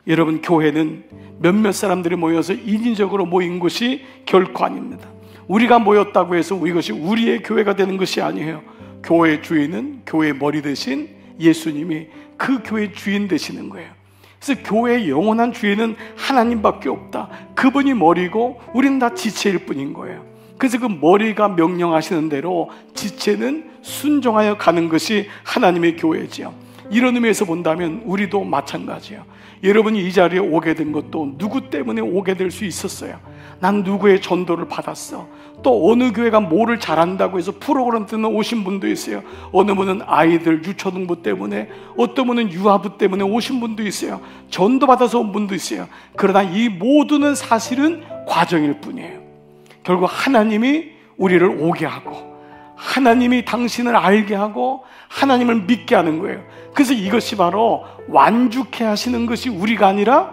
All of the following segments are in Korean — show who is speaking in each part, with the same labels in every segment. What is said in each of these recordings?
Speaker 1: 여러분, 교회는 몇몇 사람들이 모여서 인위적으로 모인 것이 결코 아닙니다. 우리가 모였다고 해서 이것이 우리의 교회가 되는 것이 아니에요. 교회의 주인은 교회의 머리 대신 예수님이 그 교회의 주인 되시는 거예요. 그래서 교회의 영원한 주인은 하나님밖에 없다. 그분이 머리고 우리는 다 지체일 뿐인 거예요. 그래서 그 머리가 명령하시는 대로 지체는 순종하여 가는 것이 하나님의 교회지요. 이런 의미에서 본다면 우리도 마찬가지예요. 여러분이 이 자리에 오게 된 것도 누구 때문에 오게 될 수 있었어요. 난 누구의 전도를 받았어. 또 어느 교회가 뭐를 잘한다고 해서 프로그램 때문에 오신 분도 있어요. 어느 분은 아이들 유초등부 때문에, 어떤 분은 유아부 때문에 오신 분도 있어요. 전도 받아서 온 분도 있어요. 그러나 이 모두는 사실은 과정일 뿐이에요. 결국 하나님이 우리를 오게 하고, 하나님이 당신을 알게 하고, 하나님을 믿게 하는 거예요. 그래서 이것이 바로 완죽해 하시는 것이 우리가 아니라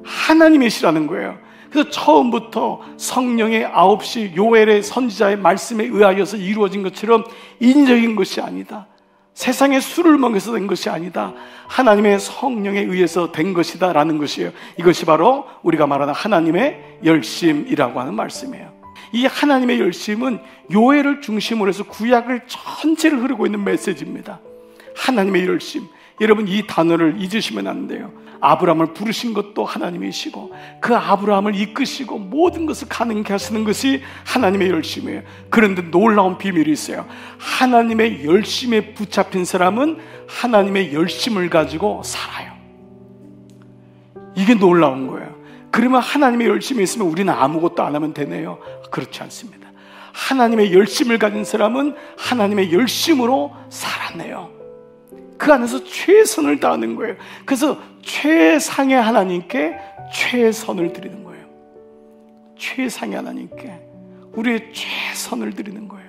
Speaker 1: 하나님이시라는 거예요. 그래서 처음부터 성령의 9시 요엘의 선지자의 말씀에 의하여서 이루어진 것처럼 인적인 것이 아니다. 세상의 술을 먹여서 된 것이 아니다. 하나님의 성령에 의해서 된 것이다 라는 것이에요. 이것이 바로 우리가 말하는 하나님의 열심이라고 하는 말씀이에요. 이 하나님의 열심은 요엘을 중심으로 해서 구약을 전체를 흐르고 있는 메시지입니다. 하나님의 열심, 여러분 이 단어를 잊으시면 안 돼요. 아브라함을 부르신 것도 하나님이시고, 그 아브라함을 이끄시고 모든 것을 가능케 하시는 것이 하나님의 열심이에요. 그런데 놀라운 비밀이 있어요. 하나님의 열심에 붙잡힌 사람은 하나님의 열심을 가지고 살아요. 이게 놀라운 거예요. 그러면 하나님의 열심이 있으면 우리는 아무것도 안 하면 되네요. 그렇지 않습니다. 하나님의 열심을 가진 사람은 하나님의 열심으로 살아내요. 그 안에서 최선을 다하는 거예요. 그래서 최상의 하나님께 최선을 드리는 거예요. 최상의 하나님께 우리의 최선을 드리는 거예요.